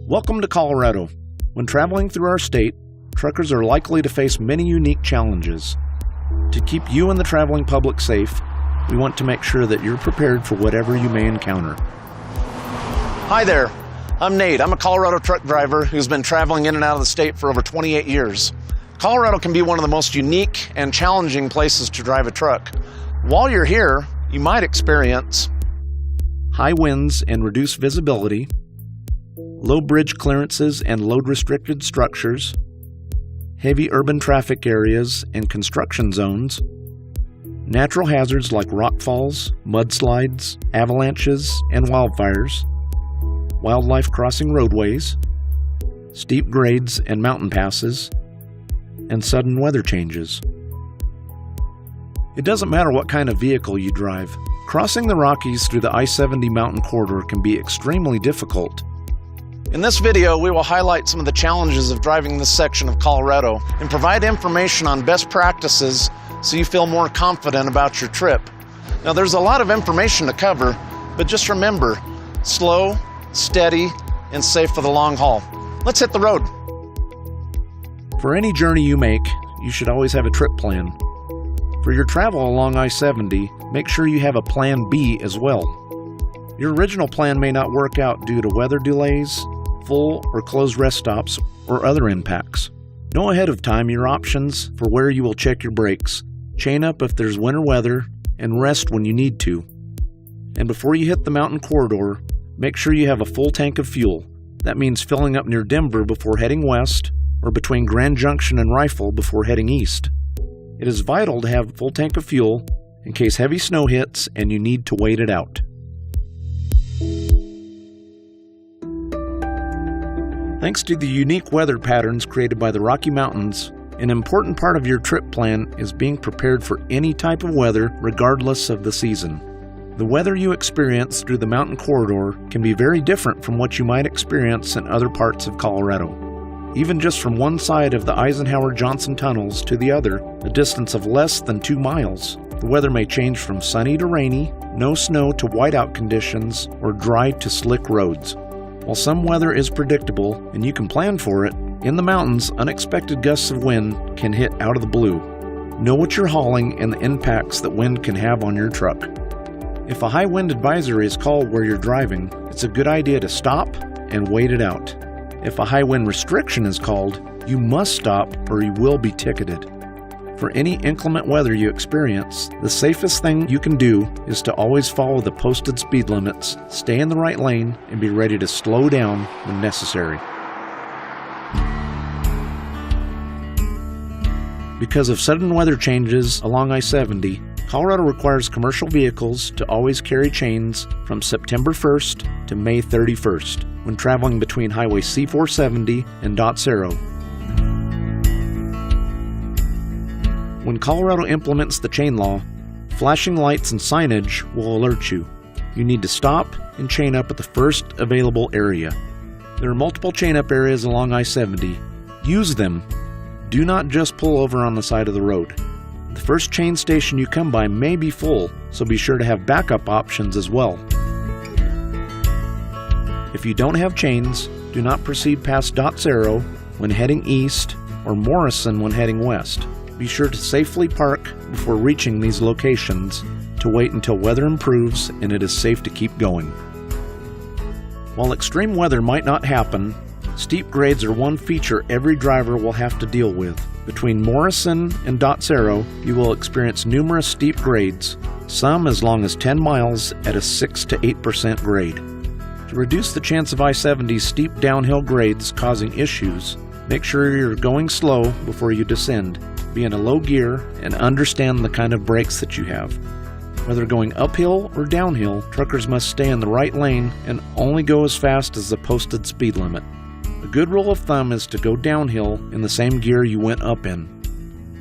Welcome to Colorado. When traveling through our state, truckers are likely to face many unique challenges. To keep you and the traveling public safe, we want to make sure that you're prepared for whatever you may encounter. Hi there, I'm Nate. I'm a Colorado truck driver who's been traveling in and out of the state for over 28 years. Colorado can be one of the most unique and challenging places to drive a truck. While you're here, you might experience high winds and reduced visibility, low bridge clearances and load-restricted structures, heavy urban traffic areas and construction zones, natural hazards like rockfalls, mudslides, avalanches, and wildfires, wildlife crossing roadways, steep grades and mountain passes, and sudden weather changes. It doesn't matter what kind of vehicle you drive. Crossing the Rockies through the I-70 mountain corridor can be extremely difficult. In this video, we will highlight some of the challenges of driving this section of Colorado and provide information on best practices so you feel more confident about your trip. Now, there's a lot of information to cover, but just remember, slow, steady, and safe for the long haul. Let's hit the road. For any journey you make, you should always have a trip plan. For your travel along I-70, make sure you have a plan B as well. Your original plan may not work out due to weather delays, full or closed rest stops, or other impacts. Know ahead of time your options for where you will check your brakes, chain up if there's winter weather, and rest when you need to. And before you hit the mountain corridor, make sure you have a full tank of fuel. That means filling up near Denver before heading west, or between Grand Junction and Rifle before heading east. It is vital to have a full tank of fuel in case heavy snow hits and you need to wait it out. Thanks to the unique weather patterns created by the Rocky Mountains, an important part of your trip plan is being prepared for any type of weather regardless of the season. The weather you experience through the mountain corridor can be very different from what you might experience in other parts of Colorado. Even just from one side of the Eisenhower-Johnson tunnels to the other, a distance of less than 2 miles, the weather may change from sunny to rainy, no snow to whiteout conditions, or dry to slick roads. While some weather is predictable and you can plan for it, in the mountains, unexpected gusts of wind can hit out of the blue. Know what you're hauling and the impacts that wind can have on your truck. If a high wind advisory is called where you're driving, it's a good idea to stop and wait it out. If a high wind restriction is called, you must stop or you will be ticketed. For any inclement weather you experience, the safest thing you can do is to always follow the posted speed limits, stay in the right lane, and be ready to slow down when necessary. Because of sudden weather changes along I-70, Colorado requires commercial vehicles to always carry chains from September 1st to May 31st when traveling between Highway C-470 and Dots Arrow. When Colorado implements the chain law, flashing lights and signage will alert you. You need to stop and chain up at the first available area. There are multiple chain-up areas along I-70. Use them. Do not just pull over on the side of the road. The first chain station you come by may be full, so be sure to have backup options as well. If you don't have chains, do not proceed past Dots Arrow when heading east or Morrison when heading west. Be sure to safely park before reaching these locations to wait until weather improves and it is safe to keep going. While extreme weather might not happen, steep grades are one feature every driver will have to deal with. Between Morrison and Dots Arrow, you will experience numerous steep grades, some as long as 10 miles at a 6 to 8% grade. To reduce the chance of I-70's steep downhill grades causing issues, make sure you're going slow before you descend. Be in a low gear and understand the kind of brakes that you have. Whether going uphill or downhill, truckers must stay in the right lane and only go as fast as the posted speed limit. A good rule of thumb is to go downhill in the same gear you went up in.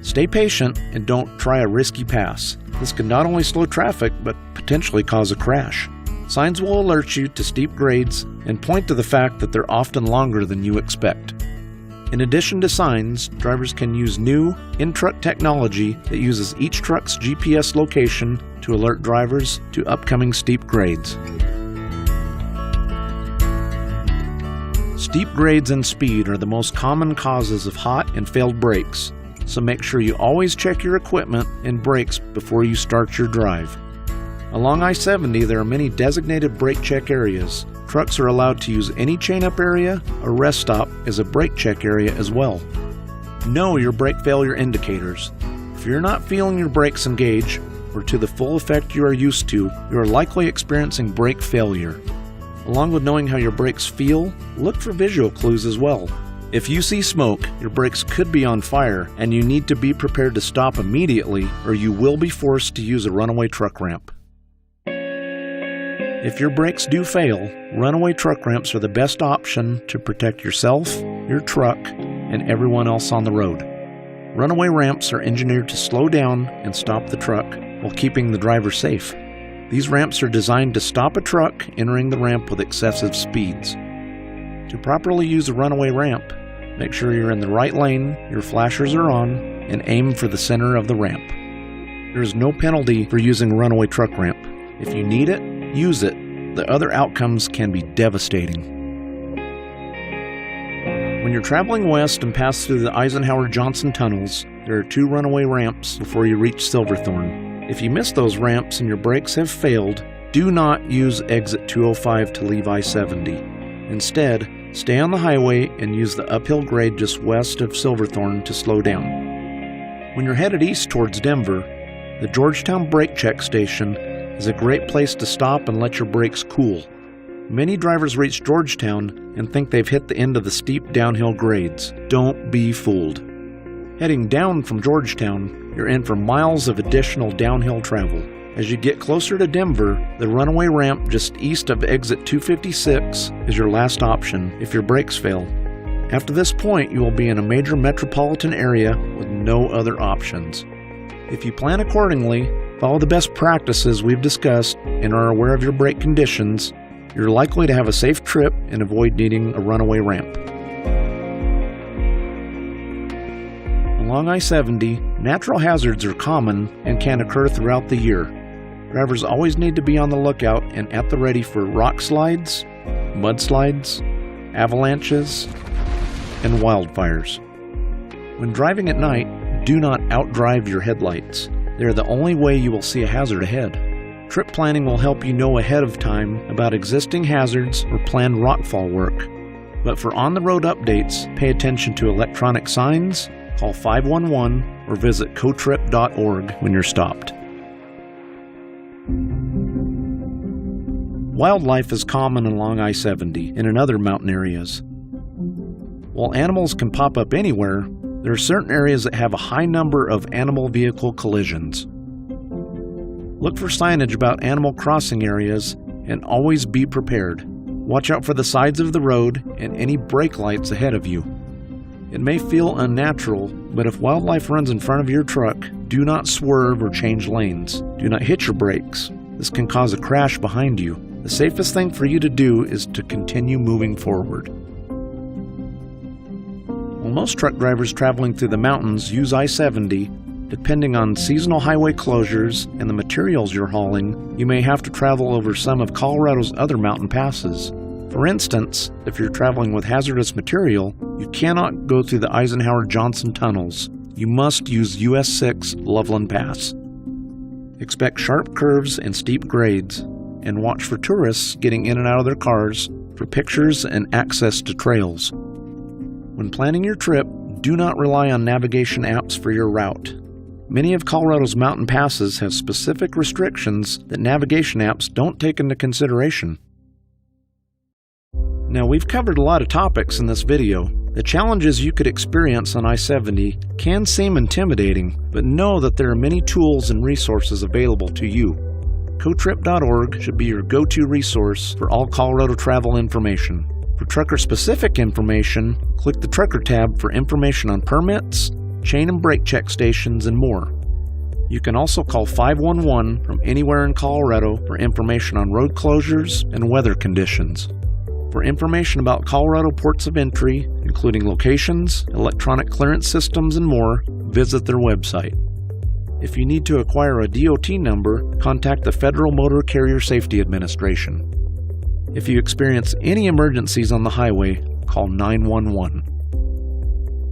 Stay patient and don't try a risky pass. This can not only slow traffic, but potentially cause a crash. Signs will alert you to steep grades and point to the fact that they're often longer than you expect. In addition to signs, drivers can use new in-truck technology that uses each truck's GPS location to alert drivers to upcoming steep grades. Steep grades and speed are the most common causes of hot and failed brakes, so make sure you always check your equipment and brakes before you start your drive. Along I-70, there are many designated brake check areas. Trucks are allowed to use any chain-up area or rest stop as a brake check area as well. Know your brake failure indicators. If you're not feeling your brakes engage, or to the full effect you are used to, you are likely experiencing brake failure. Along with knowing how your brakes feel, look for visual clues as well. If you see smoke, your brakes could be on fire and you need to be prepared to stop immediately or you will be forced to use a runaway truck ramp. If your brakes do fail, runaway truck ramps are the best option to protect yourself, your truck, and everyone else on the road. Runaway ramps are engineered to slow down and stop the truck while keeping the driver safe. These ramps are designed to stop a truck entering the ramp with excessive speeds. To properly use a runaway ramp, make sure you're in the right lane, your flashers are on, and aim for the center of the ramp. There is no penalty for using a runaway truck ramp. If you need it, use it. The other outcomes can be devastating. When you're traveling west and pass through the Eisenhower-Johnson tunnels, there are 2 runaway ramps before you reach Silverthorne. If you miss those ramps and your brakes have failed, do not use exit 205 to leave I-70. Instead, stay on the highway and use the uphill grade just west of Silverthorne to slow down. When you're headed east towards Denver, the Georgetown Brake Check Station is a great place to stop and let your brakes cool. Many drivers reach Georgetown and think they've hit the end of the steep downhill grades. Don't be fooled. Heading down from Georgetown, you're in for miles of additional downhill travel. As you get closer to Denver, the runaway ramp just east of exit 256 is your last option if your brakes fail. After this point, you will be in a major metropolitan area with no other options. If you plan accordingly, follow the best practices we've discussed, and are aware of your brake conditions, you're likely to have a safe trip and avoid needing a runaway ramp. Along I-70, natural hazards are common and can occur throughout the year. Drivers always need to be on the lookout and at the ready for rock slides, mudslides, avalanches, and wildfires. When driving at night, do not outdrive your headlights. They are the only way you will see a hazard ahead. Trip planning will help you know ahead of time about existing hazards or planned rockfall work. But for on-the-road updates, pay attention to electronic signs, call 511, or visit cotrip.org when you're stopped. Wildlife is common along I-70 and in other mountain areas. While animals can pop up anywhere, there are certain areas that have a high number of animal-vehicle collisions. Look for signage about animal crossing areas and always be prepared. Watch out for the sides of the road and any brake lights ahead of you. It may feel unnatural, but if wildlife runs in front of your truck, do not swerve or change lanes. Do not hit your brakes. This can cause a crash behind you. The safest thing for you to do is to continue moving forward. While most truck drivers traveling through the mountains use I-70, depending on seasonal highway closures and the materials you're hauling, you may have to travel over some of Colorado's other mountain passes. For instance, if you're traveling with hazardous material, you cannot go through the Eisenhower-Johnson tunnels. You must use US 6 Loveland Pass. Expect sharp curves and steep grades, and watch for tourists getting in and out of their cars for pictures and access to trails. When planning your trip, do not rely on navigation apps for your route. Many of Colorado's mountain passes have specific restrictions that navigation apps don't take into consideration. Now, we've covered a lot of topics in this video. The challenges you could experience on I-70 can seem intimidating, but know that there are many tools and resources available to you. Cotrip.org should be your go-to resource for all Colorado travel information. For trucker-specific information, click the Trucker tab for information on permits, chain and brake check stations, and more. You can also call 511 from anywhere in Colorado for information on road closures and weather conditions. For information about Colorado ports of entry, including locations, electronic clearance systems, and more, visit their website. If you need to acquire a DOT number, contact the Federal Motor Carrier Safety Administration. If you experience any emergencies on the highway, call 911.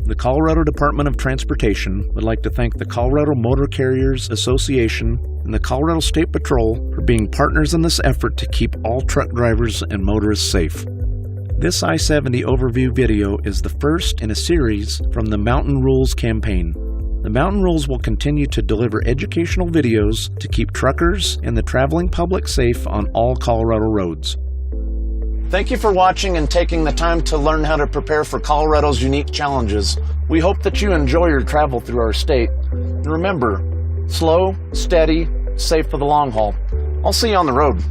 The Colorado Department of Transportation would like to thank the Colorado Motor Carriers Association and the Colorado State Patrol for being partners in this effort to keep all truck drivers and motorists safe. This I-70 overview video is the first in a series from the Mountain Rules campaign. The Mountain Rules will continue to deliver educational videos to keep truckers and the traveling public safe on all Colorado roads. Thank you for watching and taking the time to learn how to prepare for Colorado's unique challenges. We hope that you enjoy your travel through our state. And remember, slow, steady, safe for the long haul. I'll see you on the road.